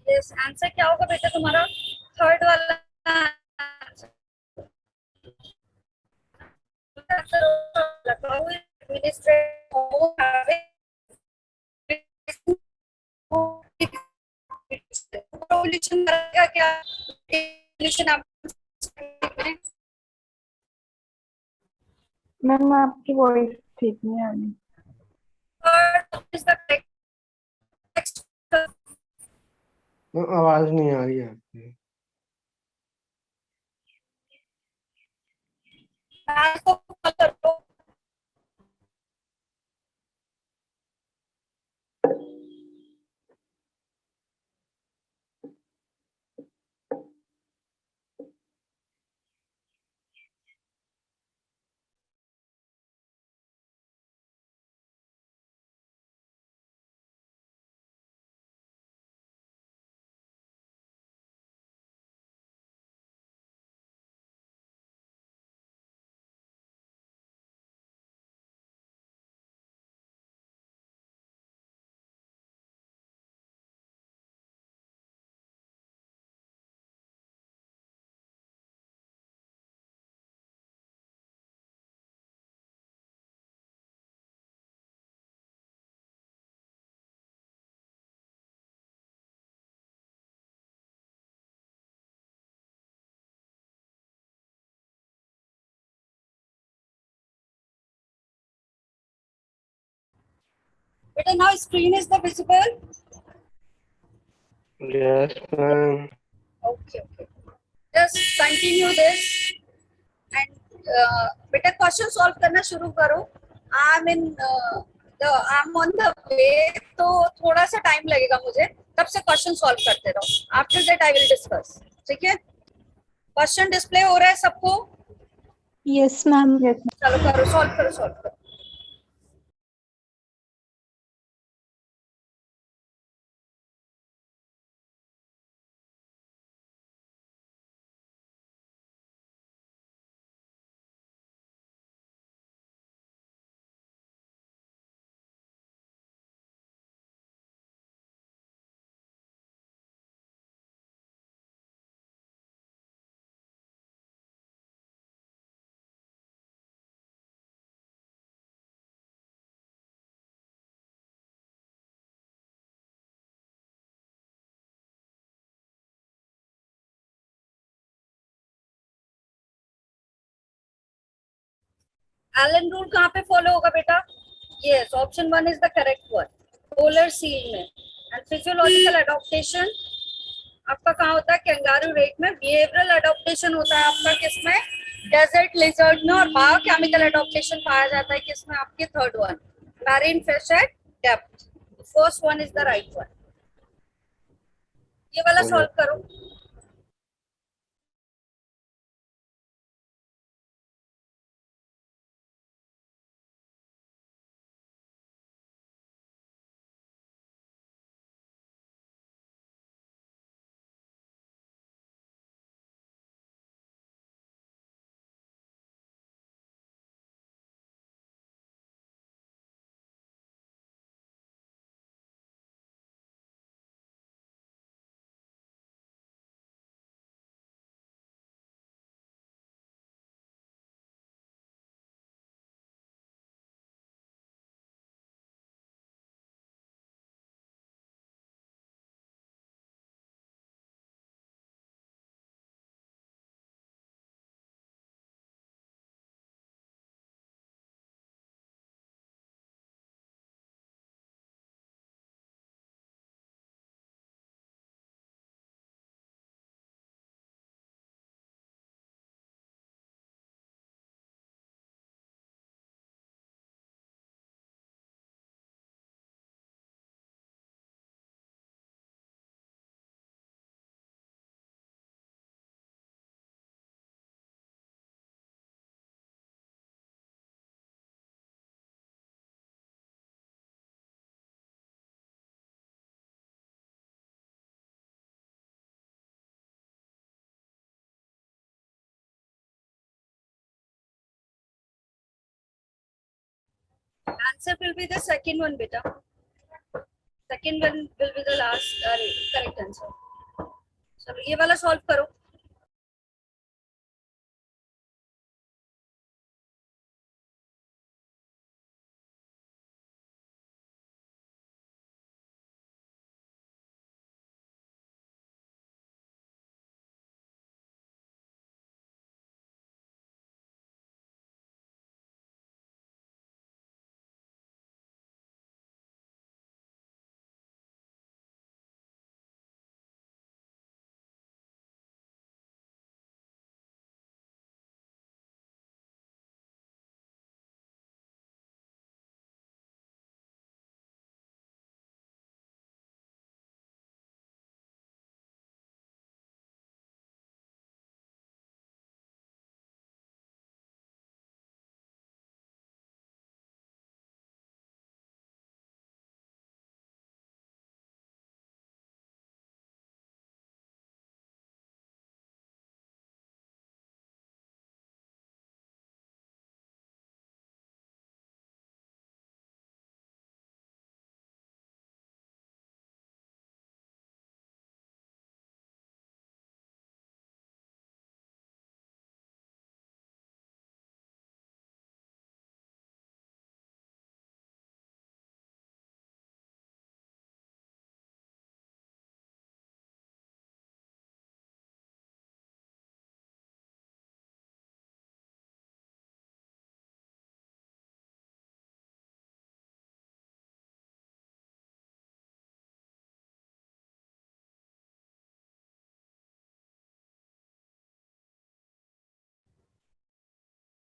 Yes, answer क्या होगा बेटा तुम्हारा? थर्ड वाला आंसर होगा क्या? आप मैम आपकी वॉइस ठीक नहीं आ रही। आवाज नहीं आ रही है आपकी। बेटा now screen is the visible. Yes ma'am. Okay, okay. Just continue this and बेटा क्वेश्चन सॉल्व करना शुरू करो. I'm in I'm on the way, तो थोड़ा सा टाइम लगेगा मुझे, तब से क्वेश्चन सॉल्व करते रहो. After that I will discuss. ठीक है? क्वेश्चन डिस्प्ले हो रहा है सबको? Yes ma'am. चलो करो, सॉल्व करो, सॉल्व करो. एलन रूल कहाँ पे फॉलो होगा बेटा? Yes, option 1 is the correct one. Polar seal में. एंड फिजियोलॉजिकल अडॉप्टेशन आपका कहाँ होता है? कैंगारू रेक में. बिहेवियरल अडॉप्टेशन होता है आपका किसमें? डेजर्ट लिजर्ड में. और बायोकेमिकल अडॉप्टेशन पाया जाता है किसमें? आपके third one, marine fish eight depth. First one is the right one. ये वाला सॉल्व करो. Answer will be the second one, beta. Second one will be the last correct answer. चलो ये वाला सॉल्व करो.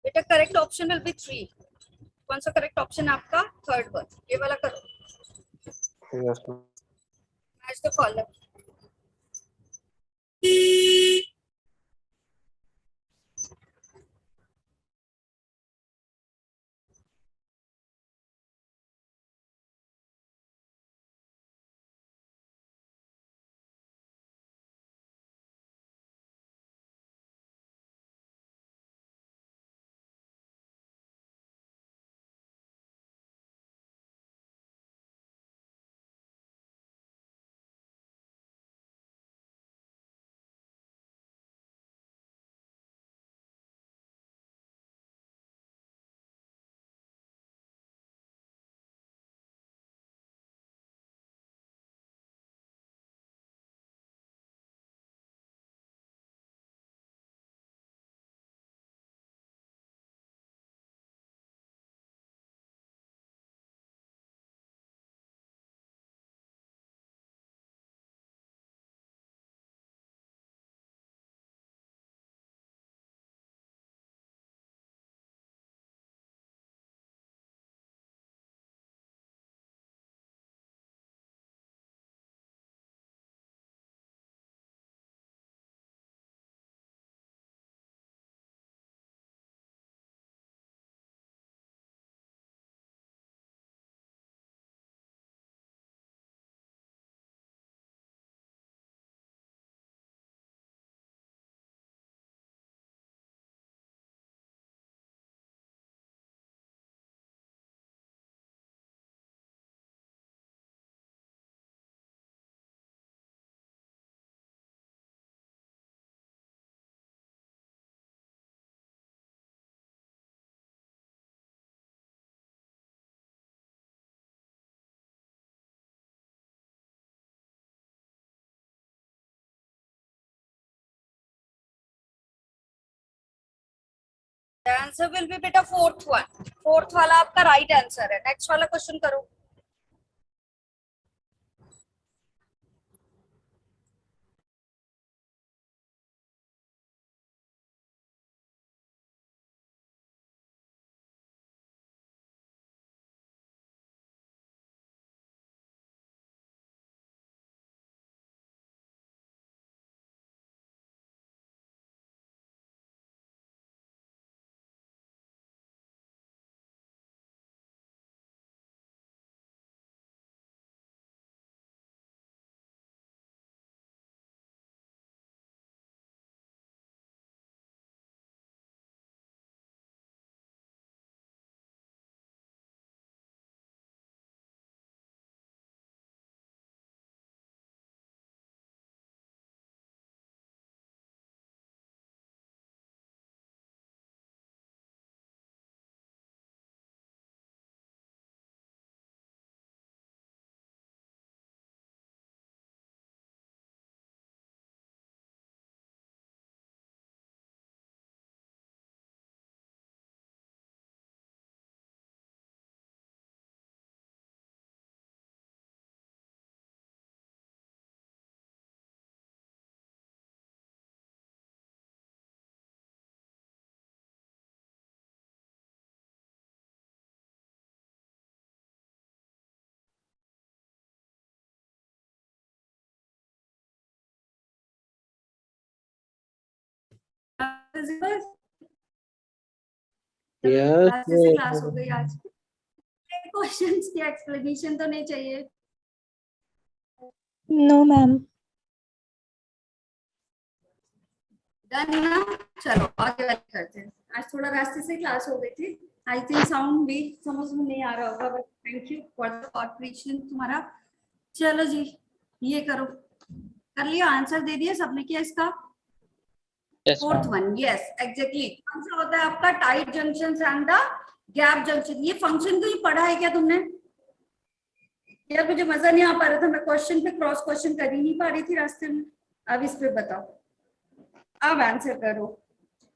बेटा करेक्ट ऑप्शन विल बी 3. कौन सा करेक्ट ऑप्शन है आपका? Third one. ये वाला करो. Yes, ma'am. Match the column. The answer will be बेटा फोर्थ वन. फोर्थ वाला आपका राइट आंसर है. नेक्स्ट वाला क्वेश्चन करो. फिजिकल? Yes, से क्लास हो गई आज। क्वेश्चंस की एक्सप्लेनेशन तो नहीं चाहिए? No, ma'am. डन ना? चलो आगे बात करते हैं। आज थोड़ा रास्ते से क्लास हो गई थी। आई थिंक साउंड भी समझ में नहीं आ रहा होगा, but thank you for the cooperation तुम्हारा। चलो जी, ये करो। कर लिया? आंसर दे दिया सबने? किया इसका? Fourth one, yes exactly. कौन सा होता है आपका? Tight junction and the gap junction. ये फंक्शन कहीं पढ़ा है क्या तुमने? यार मुझे मजा नहीं आ पा रहा था, मैं क्वेश्चन पे क्रॉस क्वेश्चन कर ही नहीं पा रही थी रास्ते में। अब इस पे बताओ, अब आंसर करो।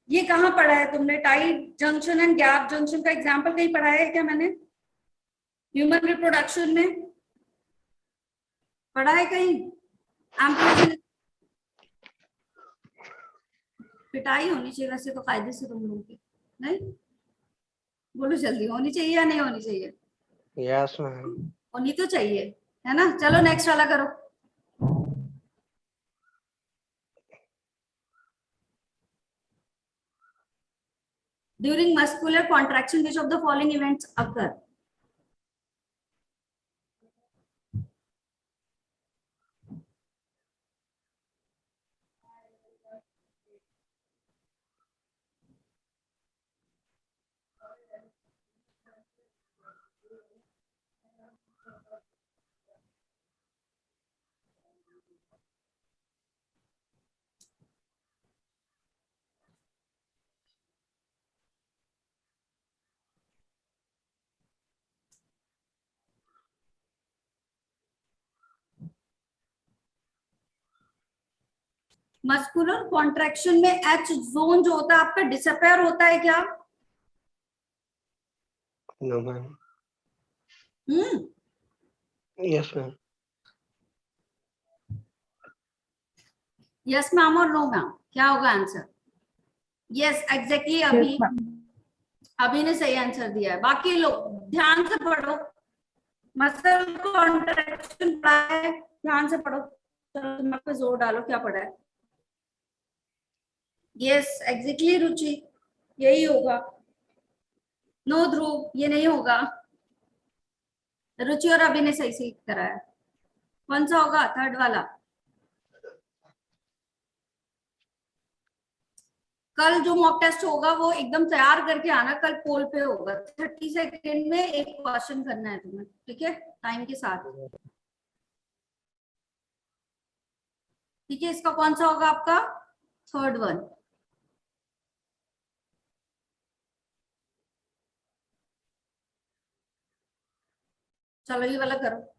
ये कहाँ पढ़ा है तुमने? Tight junction and gap junction का एग्जांपल कहीं पढ़ाया है क्या मैंने? ह्यूमन रिप्रोडक्शन में पढ़ा है कहीं? एम्पिरिकल पिटाई होनी चाहिए वैसे तो कायदे से तुम लोगों की, नहीं? बोलो जल्दी, होनी चाहिए या नहीं होनी चाहिए? yes, ma'am. होनी तो चाहिए, है ना? चलो नेक्स्ट वाला करो। During muscular contraction which of the following events occur? Muscular contraction में एच जोन जो होता है आपका डिसअपेयर होता है क्या? No, ma'am. Yes, ma'am. Yes ma'am और नो मैम, क्या होगा आंसर? Yes exactly. अभी Yes, ma'am. अभी ने सही आंसर दिया है। बाकी लोग ध्यान से पढ़ो। मसल कॉन्ट्रैक्शन पढ़ा है, ध्यान से पढ़ो। चलो दिमाग पे जोर डालो, क्या पढ़ा है? यस एग्जैक्टली रुचि, यही होगा। नो ध्रुव, ये नहीं होगा। रुचि और अभी ने सही सही करा है। कौन सा होगा? थर्ड वाला। कल जो मॉक टेस्ट होगा वो एकदम तैयार करके आना, कल पोल पे होगा। 30 सेकेंड में एक क्वेश्चन करना है तुम्हें, ठीक है? टाइम के साथ, ठीक है? इसका कौन सा होगा आपका? Third one. चलो ये वाला करो।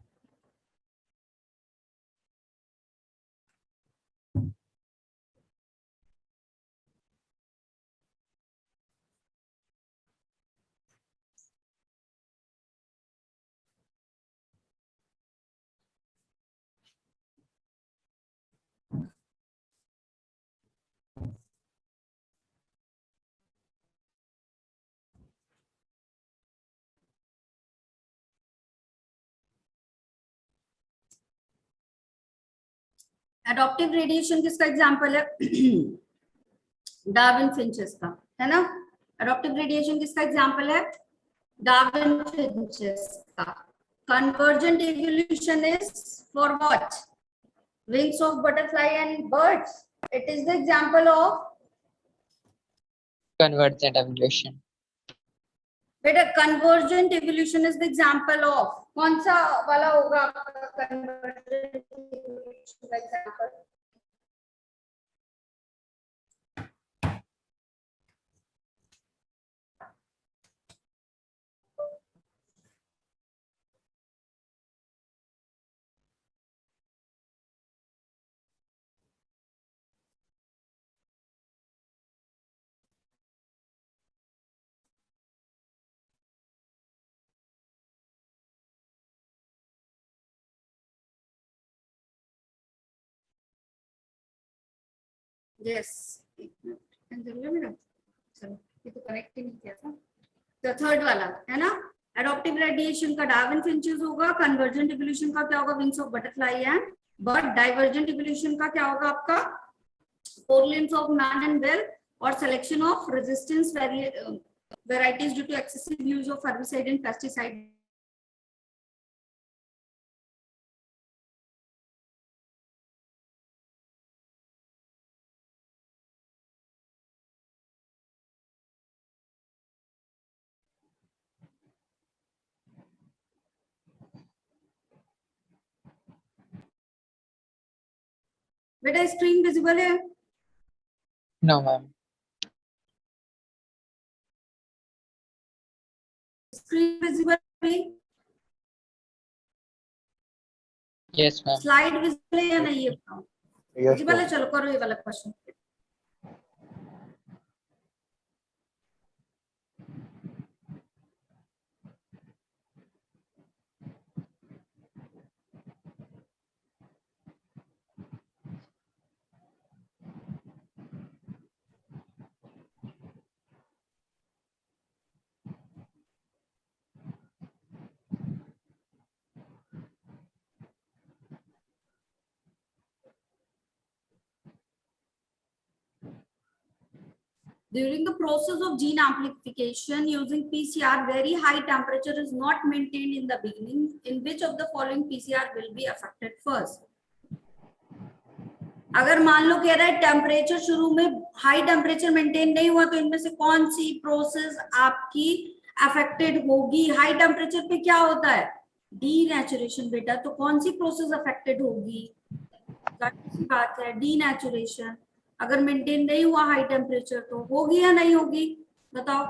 एडॉप्टिव रेडिएशन किसका एग्जाम्पल है? डार्विन फिंचेस का, है ना? एडॉप्टिव रेडिएशन किसका एग्जाम्पल है? डार्विन फिंचेस का। Convergent evolution is for what? Wings of butterfly and birds. It is the example of convergent evolution. बेटा convergent evolution is the example of कौन सा वाला होगा आपका कन्वर्जेंट इवोल्यूशन का एग्जाम्पल? यस, चलो ये तो कनेक्ट ही नहीं किया था। तो थर्ड वाला है ना, एडॉप्टिव रेडिएशन का डार्विन फिंचेस होगा। कन्वर्जेंट इवोल्यूशन का क्या होगा? Wings of butterfly and bird. Divergent evolution का क्या होगा आपका? Four limbs of man and well. or selection of resistance varieties due to excessive use of herbicide and pesticide. बेटा स्क्रीन विजिबल है? No, ma'am. स्क्रीन विजिबल है? Yes, ma'am. Slide visible है या नहीं ये बताओ? Yes, विजिबल है, ma'am. चलो करो ये वाला question. During the process of gene amplification using PCR, very high temperature is not maintained in the beginning. In which of the following PCR will be affected first? अगर मान लो कह रहा है टेम्परेचर शुरू में हाई टेम्परेचर मेंटेन नहीं हुआ तो इनमें से कौन सी प्रोसेस आपकी अफेक्टेड होगी? हाई टेम्परेचर पे क्या होता है? डीनेचुरेशन बेटा. तो कौन सी प्रोसेस अफेक्टेड होगी? सी बात है, डीनेचुरेशन. अगर मेंटेन नहीं हुआ हाई टेम्परेचर तो होगी या नहीं होगी? बताओ.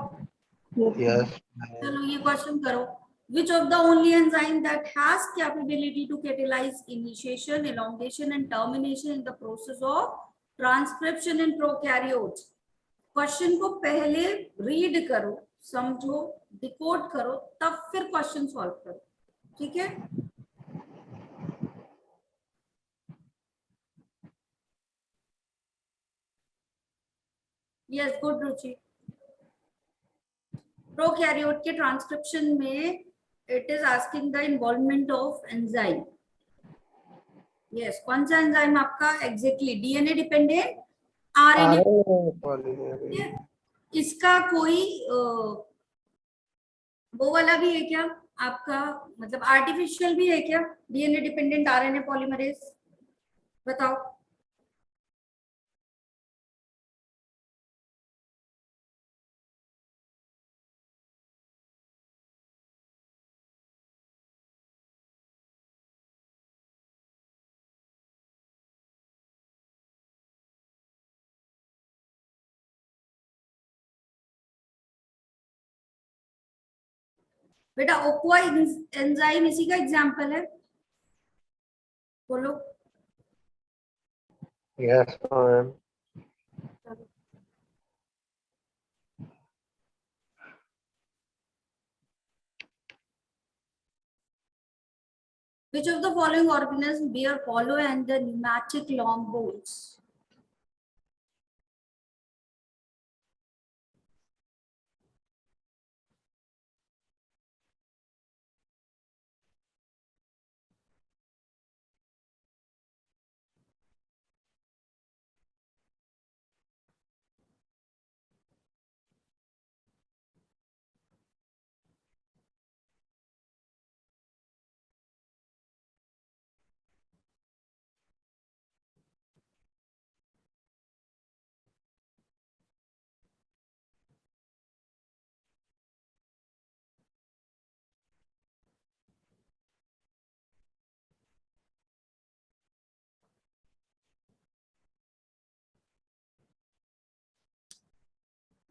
Yes. चलो ये क्वेश्चन करो. Which of the only enzyme that has capability to catalyze initiation, elongation and termination in the process of transcription in prokaryotes? Question को पहले रीड करो, समझो, डिकोड करो, तब फिर क्वेश्चन सॉल्व करो. ठीक है? यस, गुड रुचि. प्रोकैरियोट के ट्रांसक्रिप्शन में it is asking the involvement of enzyme. Yes, कौन सा एंजाइम आपका? Exactly DNA dependent RNA. Polymerase. इसका कोई वो वाला भी है क्या आपका? मतलब आर्टिफिशियल भी है क्या डीएनए डिपेंडेंट आरएनए पॉलीमरेज? बताओ. बेटा ओक्वा एंजाइम इसी का एग्जांपल है. बोलो. Yes, ma'am. Which of the following organisms bear hollow and the pneumatic long bones?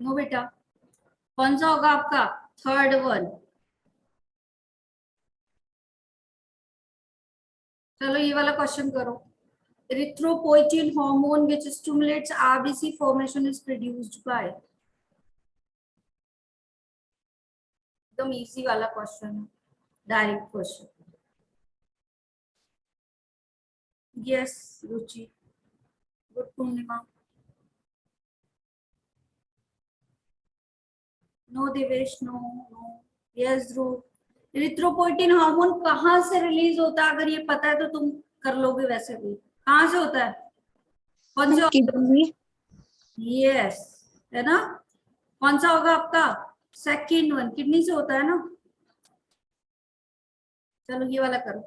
No बेटा. कौन सा होगा आपका? Third one. चलो ये वाला क्वेश्चन करो. Erythropoietin hormone which stimulates RBC formation is produced by. एकदम इजी वाला क्वेश्चन है, direct question. Yes Ruchi. Good Purnima. No Devesh. No no. Yes Dhruv. Erythropoietin hormone कहाँ से रिलीज होता है? अगर ये पता है तो तुम कर लोगे. वैसे भी कहाँ से होता है? कौन से? किडनी. यस, है ना? कौन सा होगा आपका? सेकंड वन, किडनी से होता है ना? चलो ये वाला करो.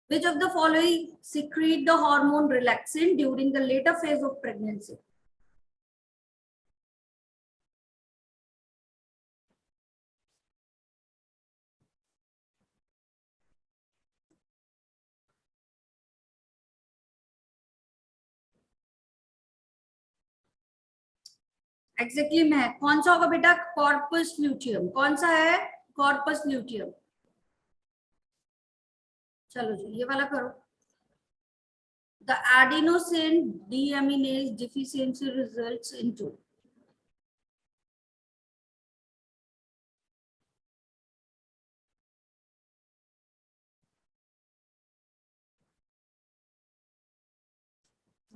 Which of the following secrete the hormone relaxin during the later phase of pregnancy? Exactly मैं कौन सा होगा बेटा? Corpus luteum. कौन सा है? Corpus luteum. चलो जी ये वाला करो. The adenosine deaminase deficiency results into.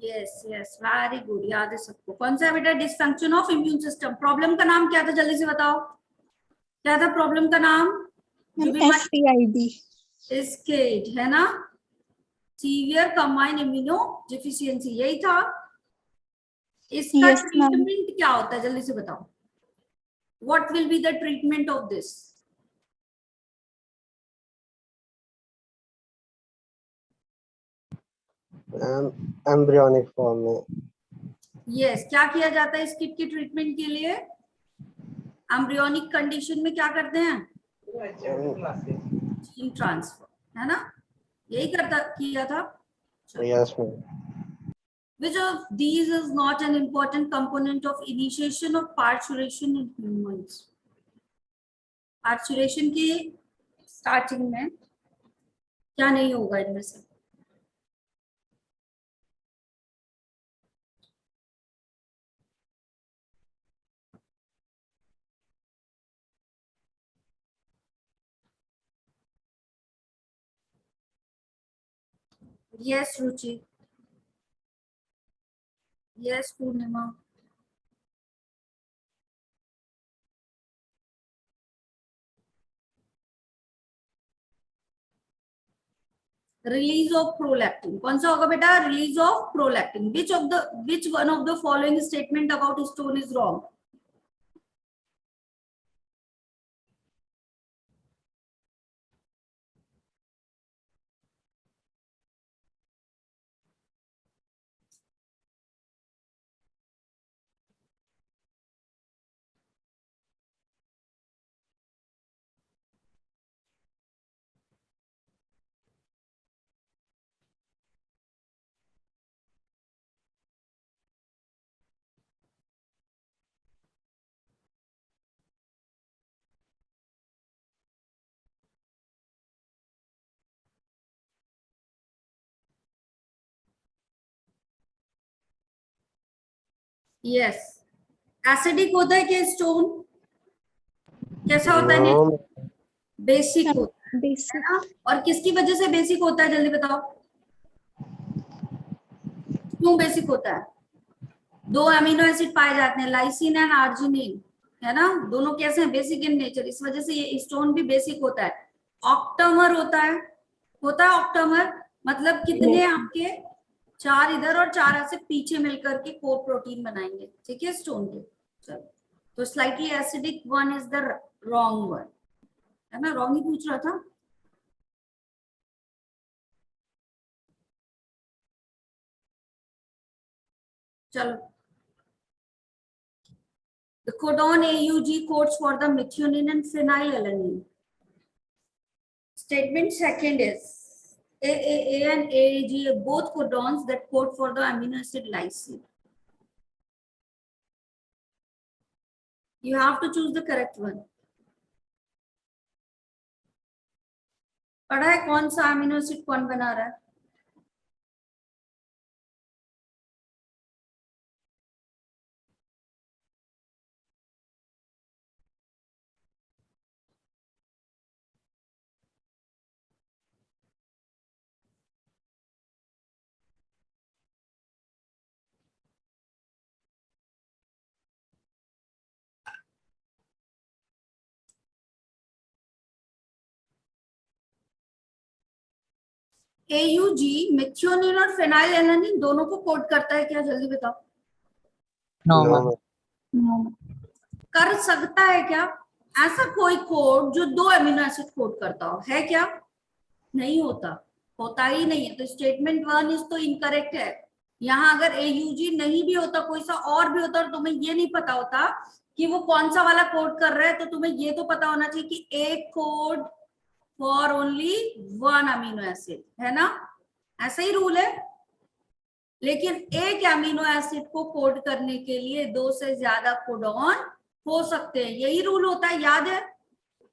Yes yes very good. याद है सबको. कौन सा है बेटा? Dysfunction of immune system. Problem का नाम क्या था? जल्दी से बताओ. क्या था प्रॉब्लम का नाम? SCID. SCID है ना? सीवियर कंबाइंड इम्यूनो डिफिशियंसी, यही था. इसका Yes, ma'am. ट्रीटमेंट क्या होता है? जल्दी से बताओ. What will be the treatment of this? Embryonic form में. यस. क्या किया जाता है इस किट की ट्रीटमेंट के लिए? एम्ब्रियोनिक कंडीशन में क्या करते हैं? जीन ट्रांसफर, है ना? यही किया था. Yes ma'am. Which of these is not an important component of initiation of parturition in humans? Parturition की स्टार्टिंग में क्या नहीं होगा इनमें से? Yes Ruchi. Yes Purnima. Release of prolactin. कौन सा होगा बेटा? Release of prolactin. which one of the following statement about stone is wrong? Yes. Acidic होता है क्या स्टोन? कैसा होता है? नो. बेसिक होता है Basic. ना? और किसकी वजह से बेसिक होता है? जल्दी बताओ. क्यों बेसिक होता है? दो अमीनो एसिड पाए जाते हैं, लाइसिन एंड आर्जिनिन, है ना? दोनों कैसे हैं? Basic in nature. इस वजह से ये स्टोन भी बेसिक होता है. ऑक्टामर होता है. होता है ऑक्टामर. मतलब कितने आपके? 4 इधर और 4 ऐसे पीछे मिलकर के कोर प्रोटीन बनाएंगे. ठीक है स्टोन के. चलो तो slightly acidic one is the wrong one, है ना? रॉन्ग ही पूछ रहा था. चलो. The codon AUG codes for the methionine and phenylalanine. Statement second is AAA and AAG are both codons that code for the amino acid lysine. You have to choose the correct one. पढ़ा है कौन सा amino acid कौन बना रहा है? AUG methionine और फेनाइलएलानिन दोनों को कोड करता है क्या? जल्दी बताओ. No, no ma'am. Ma'am. No. कर सकता है क्या ऐसा कोई कोड जो 2 अमीनो एसिड कोड करता हो, है क्या? नहीं होता, होता ही नहीं है। तो स्टेटमेंट 1 इज तो इनकरेक्ट है। यहाँ अगर AUG नहीं भी होता, कोई सा और भी होता और तुम्हें ये नहीं पता होता कि वो कौन सा वाला कोड कर रहा है, तो तुम्हें ये तो पता होना चाहिए कि एक code for only 1 amino acid, है ना? ऐसा ही रूल है। लेकिन एक अमीनो एसिड को कोड करने के लिए 2 से ज्यादा कोडॉन हो सकते हैं, यही रूल होता है, याद है?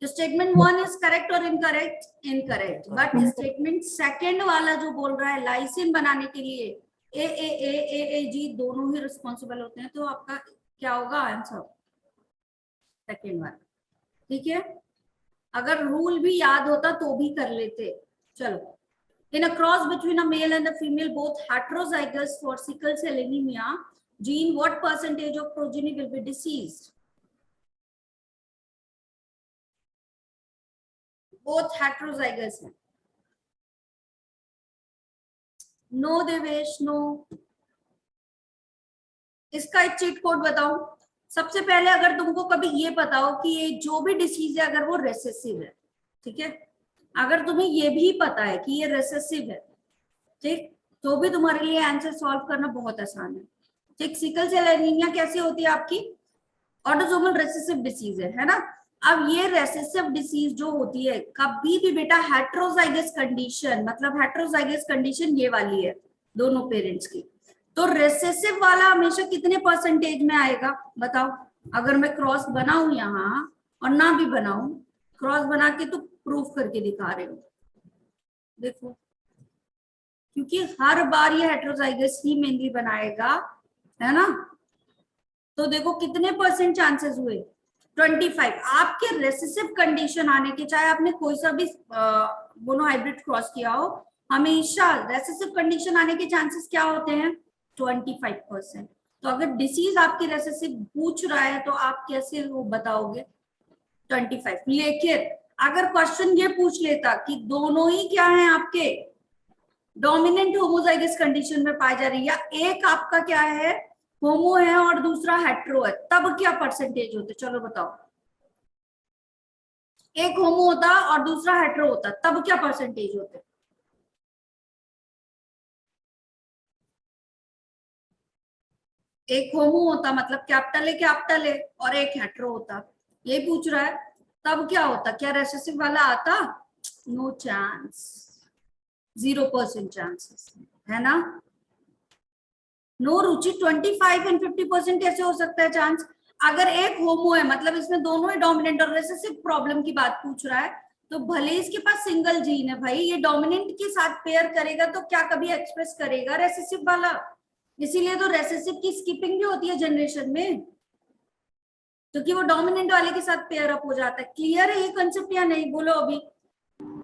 स्टेटमेंट 1 इज करेक्ट और incorrect? Incorrect. But statement second वाला जो बोल रहा है लाइसिन बनाने के लिए AAG दोनों ही रिस्पॉन्सिबल होते हैं, तो आपका क्या होगा आंसर? सेकंड वाला। ठीक है, अगर रूल भी याद होता तो भी कर लेते। चलो, in a cross between a male and a female both heterozygous for sickle cell anemia gene, what percentage of progeny will be deceased? both heterozygous हैं। No Devesh, no. इसका एक चीट कोड बताओ। सबसे पहले अगर तुमको कभी ये पता हो कि ये जो भी डिसीज है अगर वो रेसेसिव है, ठीक है, अगर तुम्हें ये भी पता है कि ये रेसेसिव है, ठीक, तो भी तुम्हारे लिए आंसर सॉल्व करना बहुत आसान है। ठीक, सिकल सेल एनीमिया कैसी होती है आपकी? ऑटोसोमल रेसेसिव डिसीज है ना? अब ये रेसेसिव डिसीज जो होती है, कभी भी बेटा हेट्रोजाइगस कंडीशन, मतलब हेट्रोजाइगस कंडीशन ये वाली है दोनों पेरेंट्स की, तो रेसेसिव वाला हमेशा कितने परसेंटेज में आएगा बताओ? अगर मैं क्रॉस बनाऊं यहाँ और ना भी बनाऊं, क्रॉस बना के तो प्रूफ करके दिखा रहे हो, देखो, क्योंकि हर बार ये हेट्रोजाइगस ही मेनली बनाएगा, है ना? तो देखो कितने परसेंट चांसेस हुए, 25। आपके रेसेसिव कंडीशन आने के, चाहे आपने कोई सा भी मोनोहाइब्रिड क्रॉस किया हो, हमेशा रेसेसिव कंडीशन आने के चांसेस क्या होते हैं? 25%। तो अगर डिसीज आपकी रेसेसिव पूछ रहा है तो आप कैसे वो बताओगे 25? लेकिन अगर क्वेश्चन ये पूछ लेता कि दोनों ही क्या है आपके डोमिनेंट होमोजाइगस कंडीशन में पाई जा रही है, या एक आपका क्या है होमो है और दूसरा हेट्रो है, तब क्या परसेंटेज होते? चलो बताओ। एक होमो होता और दूसरा हेट्रो होता, तब क्या परसेंटेज होते? एक होमो होता मतलब कैपिटल ए और एक हेट्रो होता, यही पूछ रहा है, तब क्या होता? क्या रेसेसिव वाला आता? नो चांस, 0% चांसेस, है ना? नो रुचि, 25 एंड 50% कैसे हो सकता है चांस? अगर एक होमो है मतलब इसमें दोनों ही डोमिनेंट और रेसेसिव प्रॉब्लम की बात पूछ रहा है, तो भले इसके पास सिंगल जीन है भाई, ये डोमिनेंट के साथ पेयर करेगा तो क्या कभी एक्सप्रेस करेगा रेसेसिव वाला? इसीलिए तो रेसेसिव की स्किपिंग भी होती है जनरेशन में, क्योंकि वो डोमिनेंट वाले के साथ पेयर अप हो जाता है। क्लियर है ये कंसेप्ट या नहीं? बोलो अभी,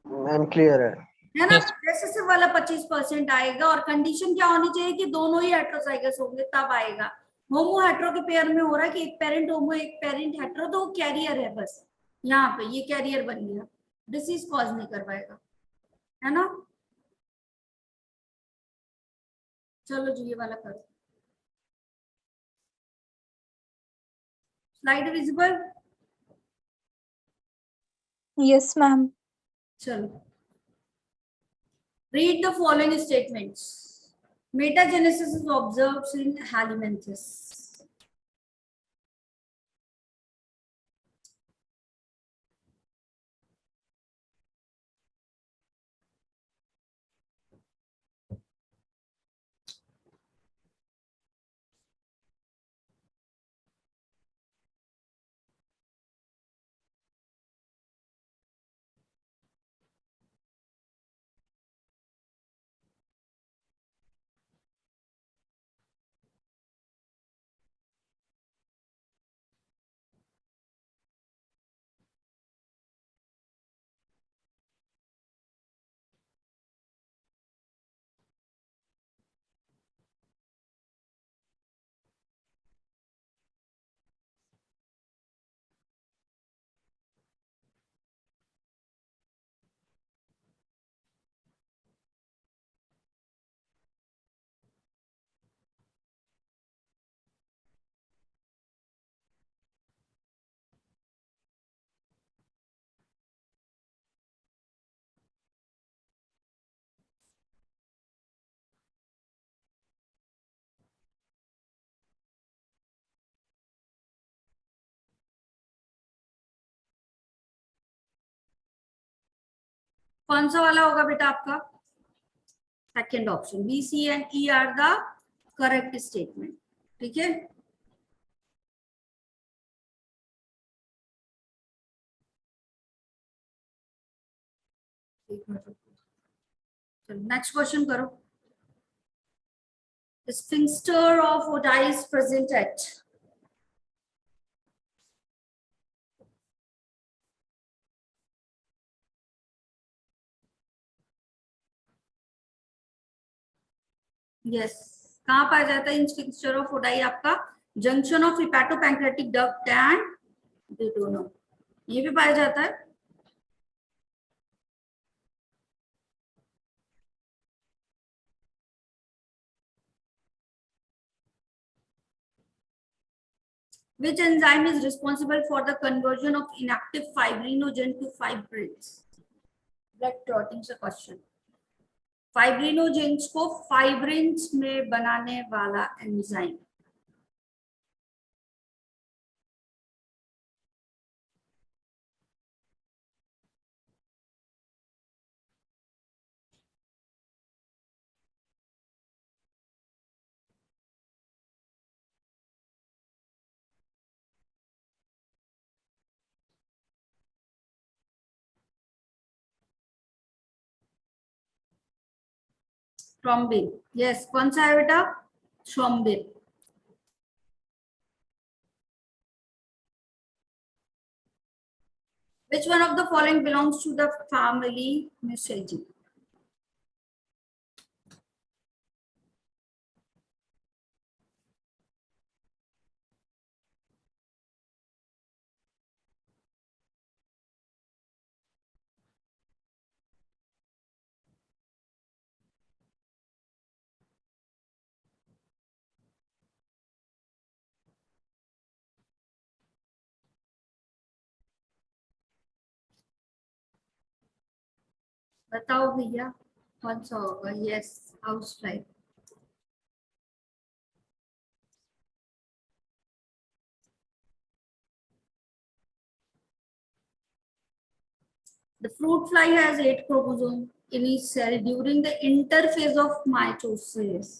मैम क्लियर है। है ना? Yes. रेसेसिव वाला 25% आएगा, और कंडीशन क्या होनी चाहिए कि दोनों ही हेट्रोजाइगस होंगे तब आएगा। होमो हेट्रो के पेयर में हो रहा है कि एक पेरेंट होमो एक पेरेंट हेट्रो, तो वो कैरियर है, बस यहाँ पे ये कैरियर बन गया, डिसीज कॉज नहीं कर पाएगा, है ना? चलो जी ये वाला करो, स्लाइड विजिबल? Yes, ma'am. चलो, read the following statements. Metagenesis is observed in Helminths. कौन सा वाला होगा बेटा आपका? Second option, B C and E are the correct statement. ठीक है, एक मिनट, चलो नेक्स्ट क्वेश्चन करो। The sphinxter of Odai is present at कहाँ पाया जाता है स्फिंक्टर ऑफ ओडाई? आपका junction of hepatopancreatic duct and duodenum, ये भी पाया जाता है। Which enzyme is responsible for the conversion of inactive fibrinogen to fibrils? Blood clotting से क्वेश्चन। फाइब्रिनोजेंस को फाइब्रिन्स में बनाने वाला एंजाइम। थ्रोम्बिन, यस, कौन सा है बेटा? Thrombin. Which one of the following belongs to the family Musaceae? बताओ भैया कौन सा होगा? Yes, house fly. The fruit fly has 8 chromosomes in each cell during the interphase of mitosis.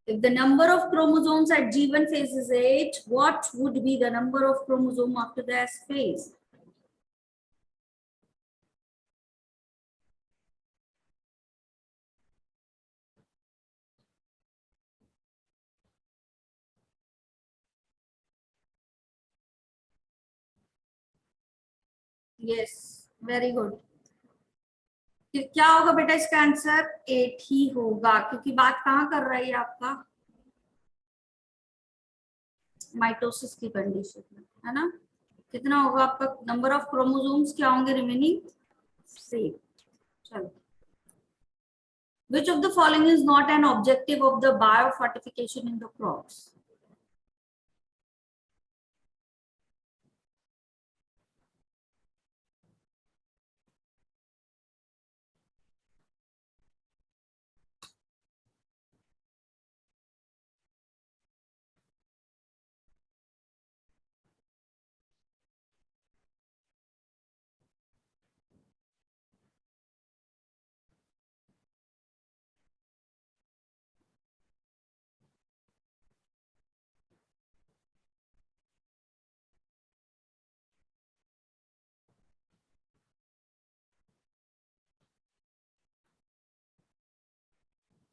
If the number of chromosomes at G1 phase is 8, what would be the number of chromosomes after the S phase? Yes, very good. फिर क्या होगा बेटा इसका answer? 8 ही होगा, क्योंकि बात कहाँ कर रही है आपका? माइटोसिस की कंडीशन में, है ना? कितना होगा आपका नंबर ऑफ क्रोमोसोम्स? क्या होंगे रिमेनिंग? 6। चलो, which of the following is not an objective of the biofortification in the crops?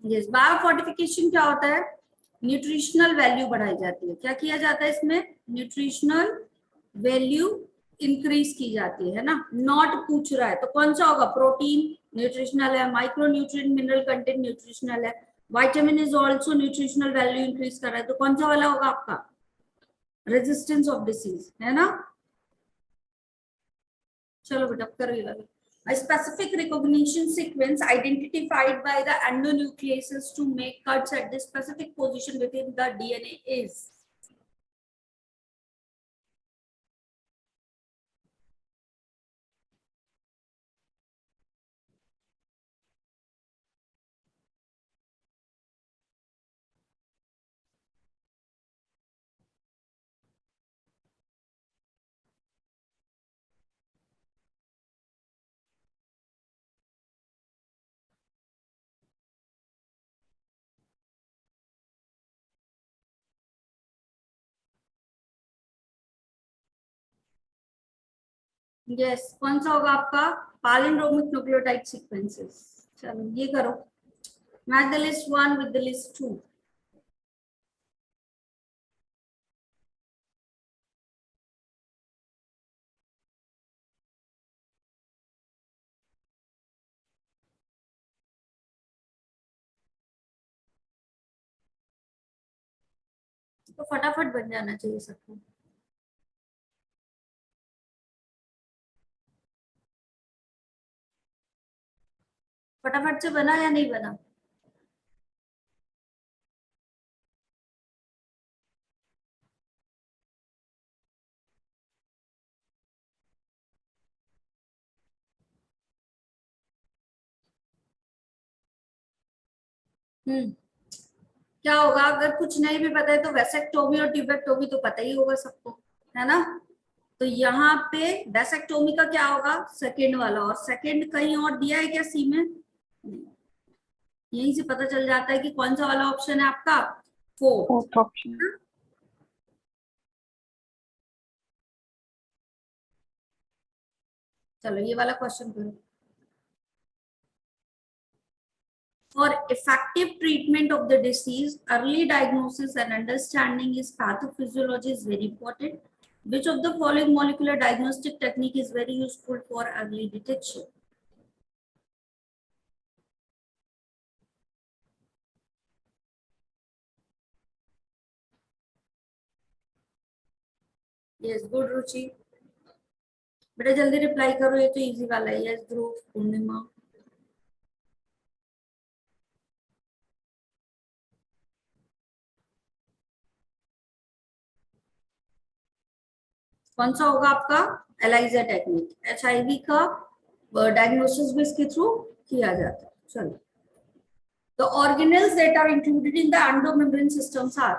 Yes, biofortification क्या होता है? न्यूट्रिशनल वैल्यू बढ़ाई जाती है। क्या किया जाता है इसमें? न्यूट्रिशनल वैल्यू इंक्रीज की जाती है ना? नॉट पूछ रहा है तो कौन सा होगा? प्रोटीन न्यूट्रिशनल है, micro nutrient mineral content nutritional है, vitamin is also nutritional value increase कर रहा है, तो कौन सा वाला होगा आपका? रेजिस्टेंस ऑफ डिसीज, है ना? चलो बेटा करिएगा। A specific recognition sequence identified by the endonucleases to make cuts at the specific position within the DNA is? Yes, कौन सा होगा आपका? palindromic nucleotide sequences. चलो ये करो, match the list 1 with the list 2. तो फटाफट बन जाना चाहिए सबको. फटाफट से बना या नहीं बना? क्या होगा अगर कुछ नहीं भी पता है? तो वेसेक्टोमी और ट्यूबेक्टोमी तो पता ही होगा सबको, है ना? तो यहाँ पे वेसेक्टोमी का क्या होगा? सेकंड वाला. और सेकंड कहीं और दिया है क्या सी में? नहीं. यहीं से पता चल जाता है कि कौन सा वाला ऑप्शन है आपका? 4. Fourth option. चलो ये वाला क्वेश्चन करो. For effective treatment of the disease, early diagnosis and understanding its pathophysiology is very important. Which of the following molecular diagnostic technique is very useful for early detection? Yes, good रुचि. बेटा जल्दी reply करो, ये तो easy वाला है. Yes Dhruv, Purnima. कौन सा होगा आपका? ELISA technique. HIV का डायग्नोसिस भी इसके थ्रू किया जाता है. चलो, the organelles that are included in the endomembrane systems are.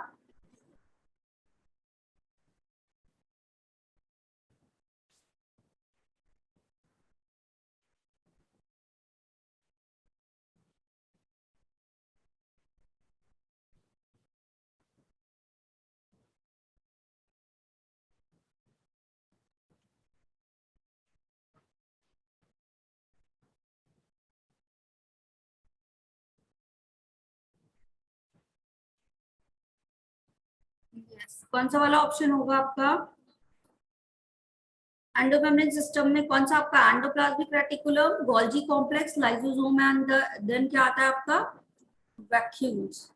Yes. कौन सा वाला ऑप्शन होगा आपका? एंडोमेम्ब्रेन सिस्टम में कौन सा आपका? Endoplasmic reticulum, Golgi complex, lysosome and then क्या आता है आपका? वैक्यूल्स.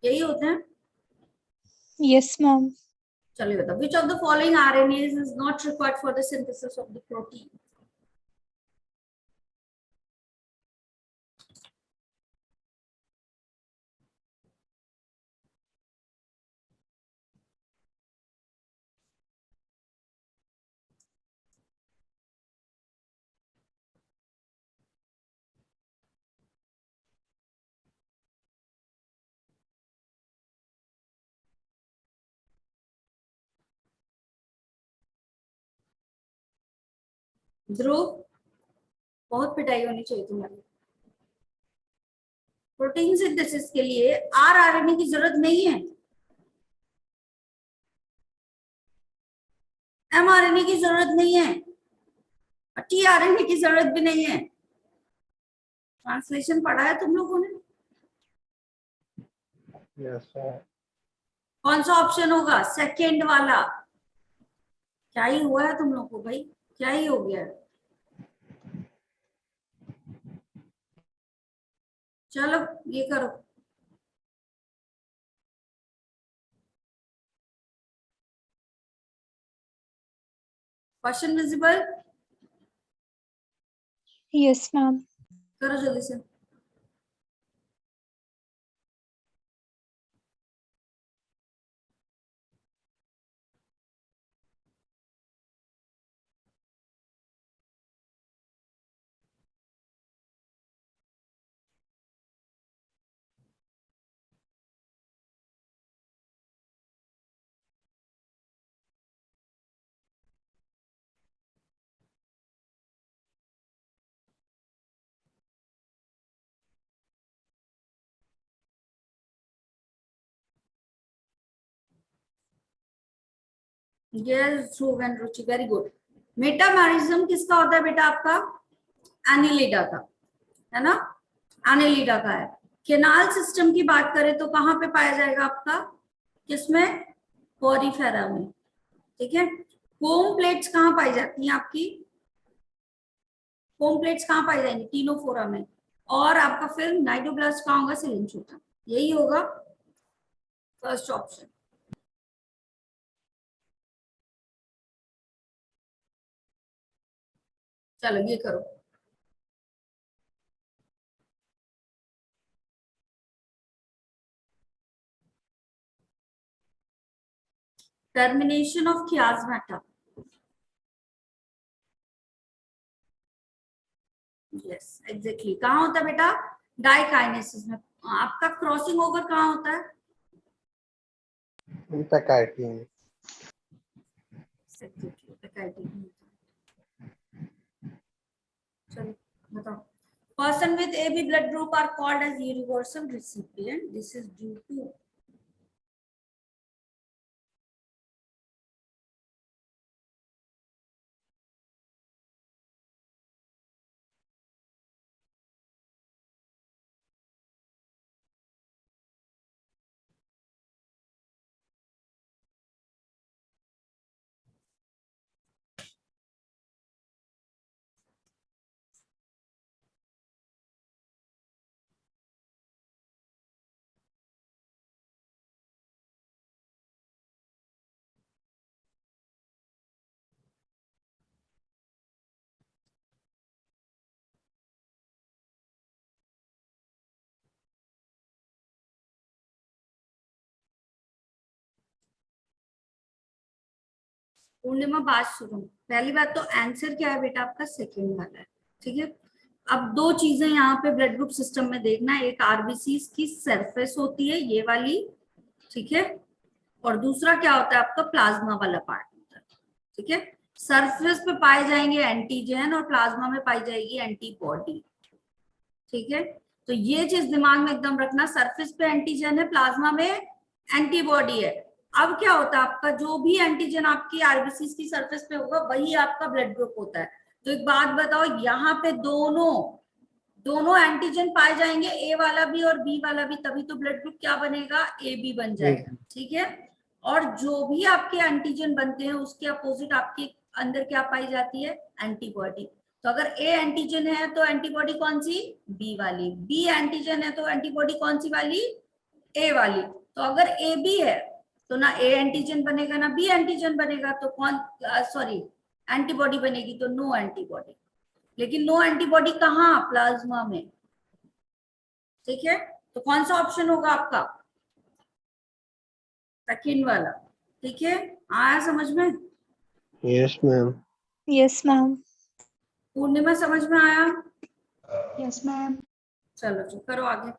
यही होते हैं. Yes, ma'am. चलिए बताओ, which of the following RNAs is not required for the synthesis of the protein? ध्रुव, बहुत पिटाई होनी चाहिए तुम्हारी. प्रोटीन सिंथेसिस के लिए आरएनए की जरूरत नहीं है, एमआरएनए की जरूरत नहीं है, टीआरएनए की जरूरत भी नहीं है. ट्रांसलेशन पढ़ा है तुम लोगों ने? Yes, sir. कौन सा ऑप्शन होगा? सेकेंड वाला. क्या ही हुआ है तुम लोग को भाई? क्या ही हो गया है? चलो ये करो. Question visible? Yes, ma'am. करो जल्दी से. Yes, Dhruv and Ruchi, very good. Metamerism किसका होता है बेटा? आपका एनिलिडा का, है ना, एनिलिडा का है। केनाल सिस्टम की बात करें तो कहां पे पाया जाएगा आपका? किसमें? पोरिफेरा में, ठीक है। फोम प्लेट्स कहां पाई जाती हैं आपकी? फोम प्लेट्स कहां पाई जाएंगी? टीनोफोरा में। और आपका फिर नाइडोब्लास्ट कहां होगा? सिलिंचुटा। यही होगा फर्स्ट ऑप्शन। चलो ये करो। Termination of chiasmata, yes exactly. कहाँ होता है बेटा? डाइकाइनेसिस में। आपका क्रॉसिंग ओवर कहाँ होता है? Pachytene. एग्जैक्टली पैकाइटिस में होता है। चलो बताओ। Person with A B blood group are called as universal recipient, this is due to. Purnima बात सुनो। पहली बात तो आंसर क्या है बेटा? आपका सेकेंड वाला है, ठीक है। अब दो चीजें यहाँ पे ब्लड ग्रुप सिस्टम में देखना, एक आरबीसी की सरफेस होती है ये वाली, ठीक है, और दूसरा क्या होता है आपका? प्लाज्मा वाला पार्ट होता है, ठीक है। सरफेस पे पाए जाएंगे एंटीजन और प्लाज्मा में पाई जाएगी एंटीबॉडी, ठीक है। तो ये चीज दिमाग में एकदम रखना, सरफेस पे एंटीजन है, प्लाज्मा में एंटीबॉडी है। अब क्या होता है आपका? जो भी एंटीजन आपकी आरबीसी की सरफेस पे होगा वही आपका ब्लड ग्रुप होता है। तो एक बात बताओ, यहाँ पे दोनों दोनों एंटीजन पाए जाएंगे, ए वाला भी और बी वाला भी, तभी तो ब्लड ग्रुप क्या बनेगा? ए बी बन जाएगा, ठीक है। और जो भी आपके एंटीजन बनते हैं उसके अपोजिट आपके अंदर क्या पाई जाती है? एंटीबॉडी। तो अगर ए एंटीजन है तो एंटीबॉडी कौन सी? बी वाली। बी एंटीजन है तो एंटीबॉडी कौन सी वाली? ए वाली। तो अगर ए बी है तो ना ए एंटीजन बनेगा ना बी एंटीजन बनेगा, तो कौन? सॉरी, एंटीबॉडी बनेगी तो नो एंटीबॉडी। लेकिन नो एंटीबॉडी कहाँ? प्लाज्मा में, ठीक है। तो कौन सा ऑप्शन होगा आपका? सेकंड वाला, ठीक है। आया समझ में? Yes, ma'am. Yes, ma'am. पूर्णिमा समझ में आया? Yes ma'am. चलो जो करो आगे।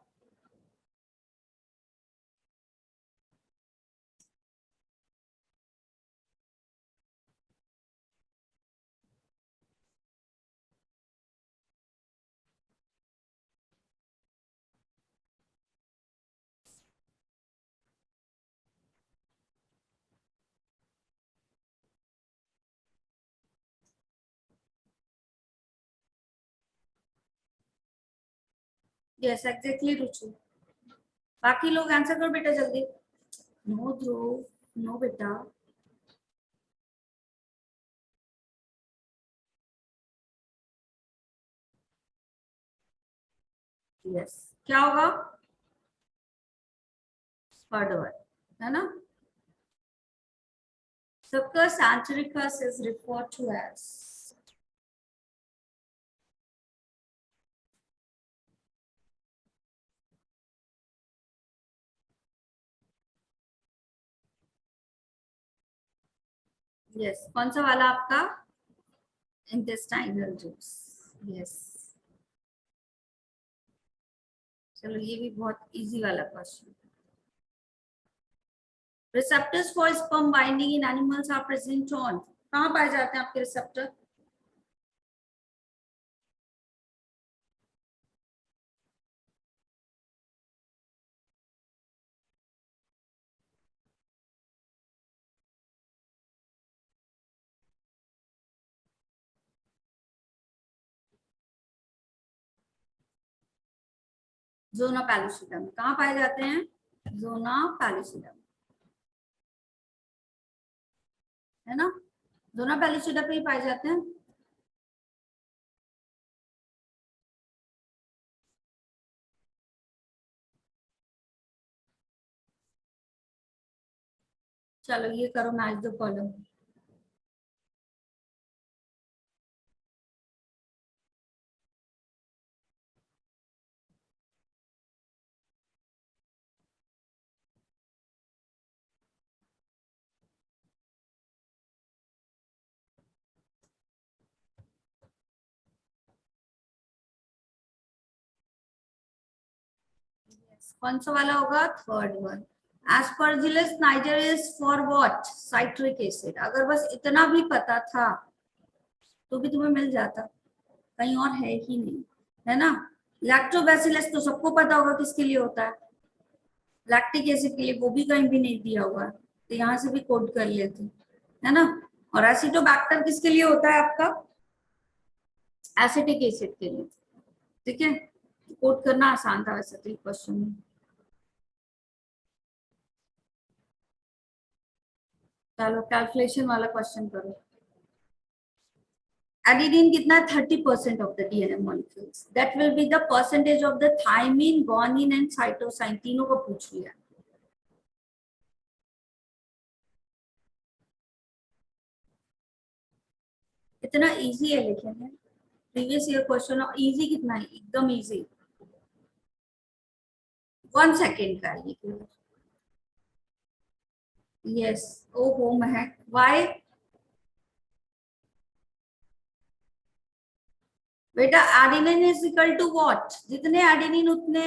यस एग्जैक्टली रुचि। बाकी लोग आंसर करो बेटा जल्दी। नो ध्रुव, नो बेटा। यस, क्या होगा? स्पर्डवर, है ना। Succus antericus is referred to as yes. कौन सा वाला आपका? Intestinal juice, yes. चलो ये भी बहुत इजी वाला question. Receptors for sperm binding in animals are present on, कहाँ पाए जाते हैं आपके रिसेप्टर? जोना पैलुसिडा में कहाँ पाए जाते हैं? जोना पैलुसिडा में, है ना? जोना पैलुसिडा पे ही पाए जाते हैं। चलो ये करो, मैच द कॉलम। कौन सा वाला होगा? Third one. Aspergillus nigeris for what? Citric acid. अगर बस इतना भी पता था तो भी तुम्हें मिल जाता, कहीं और है ही नहीं, है ना? लैक्टोबैसिलस तो सबको पता होगा किसके लिए होता है, लैक्टिक एसिड के लिए, वो भी कहीं भी नहीं दिया हुआ, तो यहाँ से भी कोड कर लेते, है ना? और एसिडोबैक्टर किसके लिए होता है आपका? एसिटिक एसिड के लिए। ठीक है, कोड करना आसान था वैसे तो क्वेश्चन में। चलो कैलकुलेशन वाला क्वेश्चन करो। एडिनिन कितना? 30% of the DNA molecules, that will be the percentage of the thymine, guanine and cytosine, तीनों को पूछ लिया। इतना इजी है, लेकिन प्रीवियस ईयर क्वेश्चन इजी कितना है, एकदम इजी। 1 सेकेंड का है ये। यस, ओहो महक, वाई? बेटा adenine is equal to what? जितने एडेनिन उतने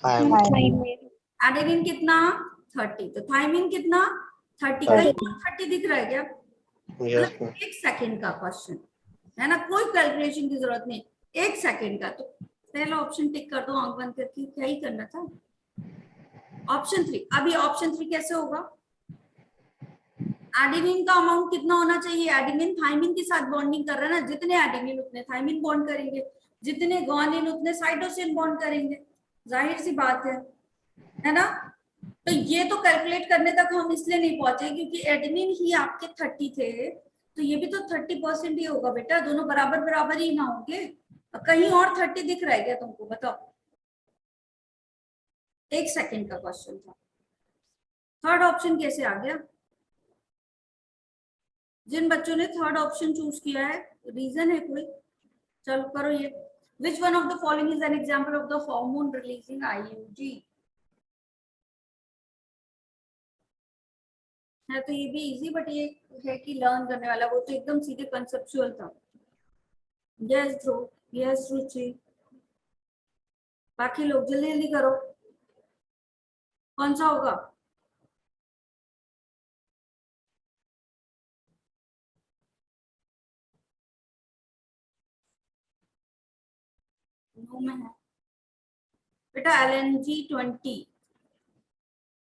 Time. Thymine. एडेनिन कितना? 30, तो थाइमिन कितना? 30। 30. कहीं 30 दिख रहा है क्या? Yes, मतलब ma'am. 1 सेकेंड का क्वेश्चन है ना, कोई कैलकुलेशन की जरूरत नहीं, 1 सेकेंड का। तो पहला ऑप्शन टिक कर दो आंख बंद करके, क्या ही करना था। ऑप्शन 3, अभी ऑप्शन 3 कैसे होगा? एडेनिन का अमाउंट कितना होना चाहिए? एडेनिन थाइमिन के साथ बॉन्डिंग कर रहा है ना, जितने एडेनिन उतने थाइमिन बॉन्ड करेंगे, जितने गुआनिन उतने साइटोसिन बॉन्ड करेंगे, जाहिर सी बात है ना? तो ये तो कैलकुलेट करने तक हम इसलिए नहीं पहुंचे क्योंकि एडेनिन ही आपके 30 थे, तो ये भी तो 30% ही होगा बेटा, दोनों बराबर बराबर ही ना होंगे। कहीं और 30 दिख रहा है क्या तुमको? बताओ। 1 सेकेंड का क्वेश्चन था, थर्ड ऑप्शन कैसे आ गया? जिन बच्चों ने थर्ड ऑप्शन चूज किया है, रीजन है कोई? चलो करो ये। Which one of the following is an example of the hormone releasing IMG? है तो ये भी इजी, बट ये है कि लर्न करने वाला, वो तो एकदम सीधे कंसेप्चुअल था। यस ध्रुव, यस रुचि, बाकी लोग जल्दी जल्दी करो। कौन सा होगा? नो में है बेटा, LNG-20।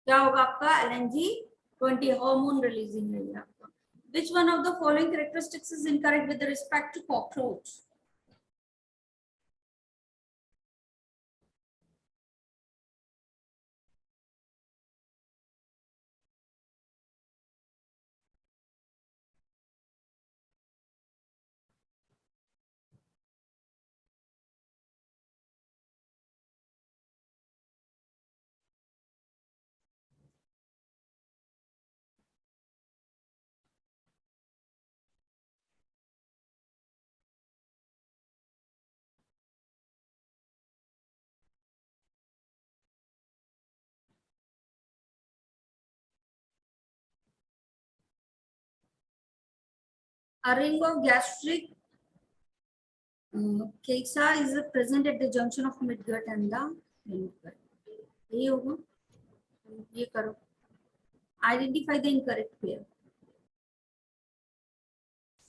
क्या होगा आपका? LNG-20 हार्मोन रिलीजिंग है ये आपका। Which one of the following characteristics is incorrect with respect to cockroach? A ring of gastric Kexa is present at the junction of midgut and the hindgut. ये होगा, ये करो। Identify the incorrect pair.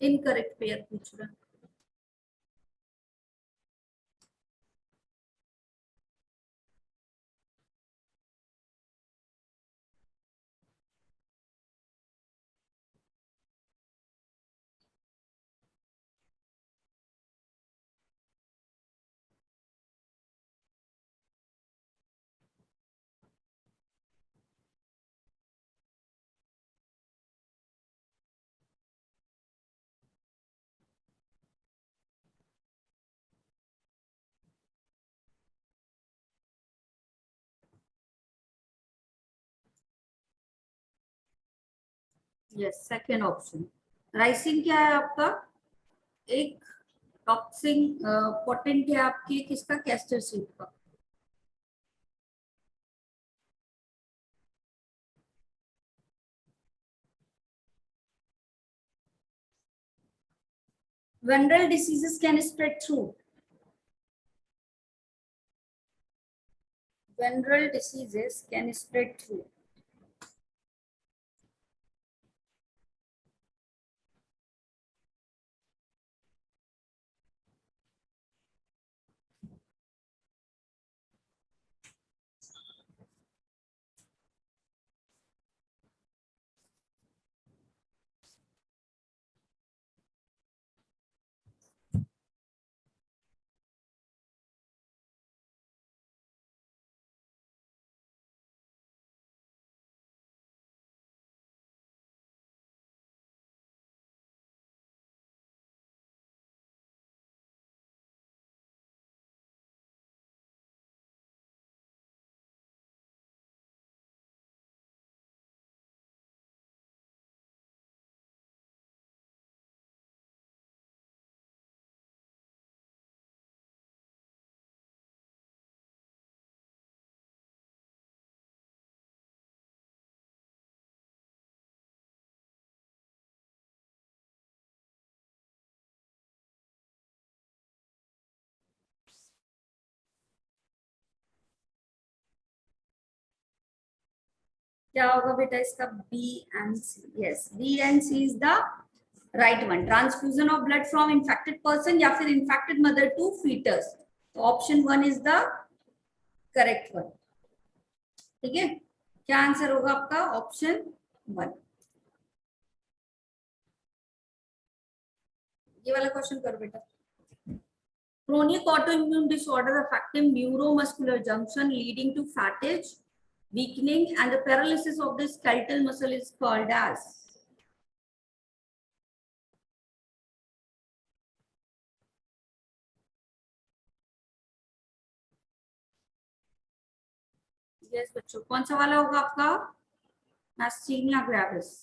Incorrect pair पूछ रहा है। Yes, second option. Ricin क्या है आपका? एक टॉक्सिन पोटेंट है आपकी किसका? कैस्टर सीड का। Venereal diseases can spread through. Venereal diseases can spread through. क्या होगा बेटा इसका? B and C. Yes, B and C is the right one. Transfusion of blood from infected person या फिर इन्फेक्टेड मदर टू फीटस। तो option one is the correct one. ठीक है, क्या आंसर होगा आपका? Option one. ये वाला क्वेश्चन करो बेटा। Chronic autoimmune disorder affecting neuromuscular junction leading to fatige, weakening, and the paralysis of the skeletal muscle is called as? Yes बच्चों, कौन सा वाला होगा आपका? Myasthenia gravis।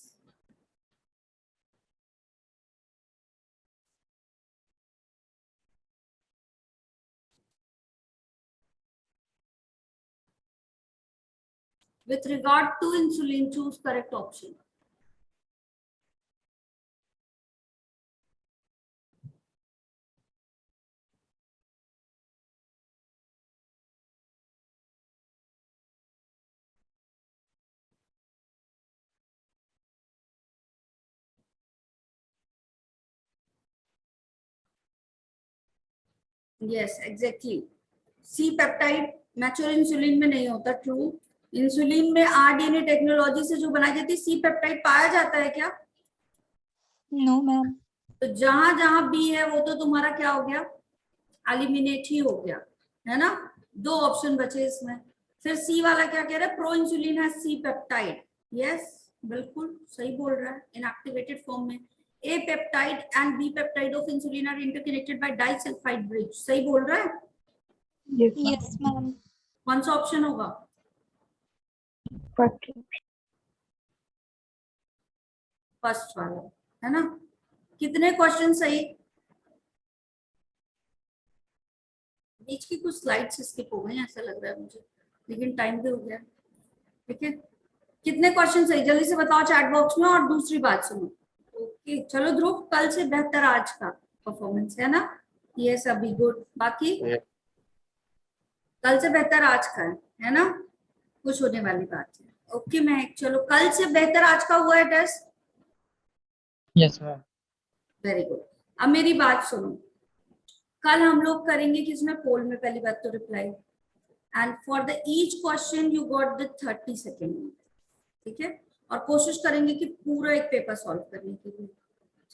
With regard to insulin, choose correct option. Yes, exactly. C peptide mature insulin में नहीं होता। True. Insulin में आरडीएनए टेक्नोलॉजी से जो बनाई जाती है सी पेप्टाइड पाया जाता है क्या? No, ma'am. तो जहां जहां बी है वो तो तुम्हारा क्या हो गया? एलिमिनेट ही हो गया, है ना। दो ऑप्शन बचे इसमें। फिर सी वाला क्या कह रहा है? प्रो इंसुलिन है सी पेप्टाइड। यस, बिल्कुल सही बोल रहा है। इनएक्टिवेटेड फॉर्म में A peptide and B peptide of insulin are interconnected by disulphide bridge. सही बोल रहा है। Yes, ma'am. कौन सा ऑप्शन होगा? फर्स्ट वाला, है ना। कितने क्वेश्चन सही? बीच की कुछ स्लाइड्स स्किप हो गई ऐसा लग रहा है मुझे, लेकिन टाइम भी हो गया। ठीक है, कितने क्वेश्चन सही जल्दी से बताओ चैट बॉक्स में। और दूसरी बात सुनो। ओके चलो ध्रुव, कल से बेहतर आज का परफॉर्मेंस, है ना। ये सभी गुड। बाकी कल से बेहतर आज का है ना। कुछ होने वाली बात है। ओके मैं चलो, कल से बेहतर आज का हुआ है test. Yes, ma'am. Very good. अब मेरी बात सुनो। कल हम लोग करेंगे किसमें? पोल में। पहली बात तो reply, and for the each question you got the 30 second. ठीक है, और कोशिश करेंगे कि पूरा एक पेपर सॉल्व करने के लिए।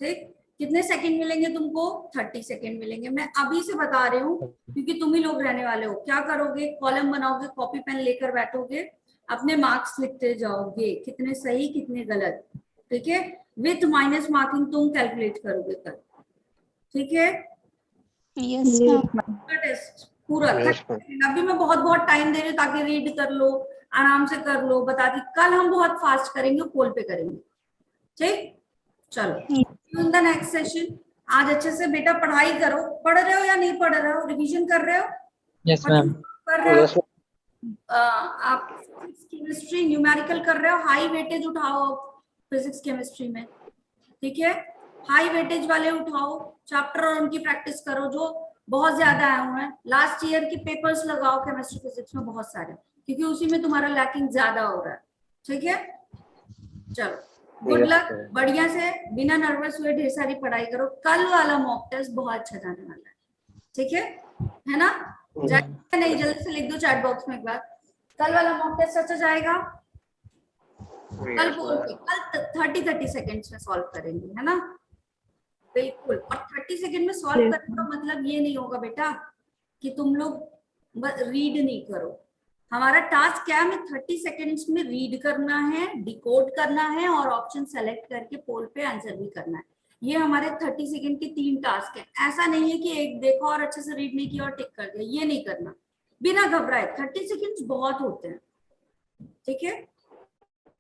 ठीक, कितने सेकंड मिलेंगे तुमको? 30 सेकंड मिलेंगे। मैं अभी से बता रही हूँ क्योंकि तुम ही लोग रहने वाले हो। क्या करोगे? कॉलम बनाओगे, कॉपी पेन लेकर बैठोगे, अपने मार्क्स लिखते जाओगे, कितने सही कितने गलत। ठीक है, विथ माइनस मार्किंग तुम कैलकुलेट करोगे कल। ठीक है, Yes, ma'am. टेस्ट पूरा Yes, 30 सेकंड। अभी मैं बहुत बहुत टाइम दे रही हूँ ताकि रीड कर लो, आराम से कर लो। बताती कल हम बहुत फास्ट करेंगे, पोल पे करेंगे। ठीक, चलो इन द नेक्स्ट सेशन। आज अच्छे से बेटा पढ़ाई करो, पढ़ रहे हो या नहीं पढ़ रहे हो, रिवीजन कर रहे हो? Yes, ma'am. कर रहे हो? Yes, आप केमिस्ट्री न्यूमेरिकल कर रहे हो, हाई वेटेज उठाओ फिजिक्स केमिस्ट्री में, ठीक है? हाई वेटेज वाले उठाओ चैप्टर और उनकी प्रैक्टिस करो जो बहुत ज्यादा आए हुए हैं। लास्ट ईयर के पेपर्स लगाओ केमिस्ट्री फिजिक्स में बहुत सारे, क्योंकि उसी में तुम्हारा लैकिंग ज्यादा हो रहा है, ठीक है? चलो गुड Yes, लक, sir. बढ़िया से बिना नर्वस हुए ढेर सारी पढ़ाई करो। कल वाला मॉक टेस्ट बहुत अच्छा जाने वाला है, ठीक है ना? जाएगा नहीं, जल्दी से लिख दो चैट बॉक्स में एक बार। कल वाला मॉक टेस्ट अच्छा जाएगा? कल Yes, बोल ma'am. के कल 30 सेकेंड्स में सॉल्व करेंगे, है ना? बिल्कुल। और 30 सेकेंड में सॉल्व करने का मतलब ये नहीं होगा बेटा कि तुम लोग रीड नहीं करो। हमारा टास्क क्या है, हमें 30 सेकेंड्स में रीड करना है, डिकोड करना है और ऑप्शन सेलेक्ट करके पोल पे आंसर भी करना है। ये हमारे 30 सेकेंड के 3 टास्क है। ऐसा नहीं है कि एक देखो और अच्छे से रीड नहीं किया और टिक कर दिया, ये नहीं करना। बिना घबराए, 30 सेकेंड्स बहुत होते हैं, ठीक है?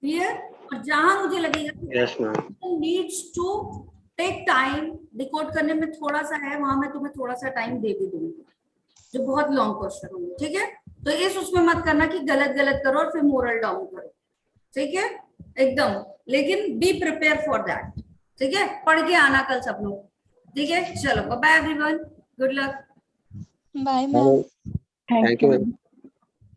क्लियर? और जहां मुझे लगेगा Yes, ma'am. Needs to take time, decode करने में थोड़ा सा है, वहां मैं तुम्हें थोड़ा सा टाइम दे भी दूंगी, जो बहुत लॉन्ग क्वेश्चन होंगे, ठीक है? तो इस उसमें मत करना कि गलत गलत करो और फिर मोरल डाउन करो, ठीक है? एकदम, लेकिन बी प्रिपेयर फॉर दैट, ठीक है? पढ़ के आना कल सब लोग, ठीक है? चलो bye everyone, good luck. Bye, ma'am. Thank you, ma'am.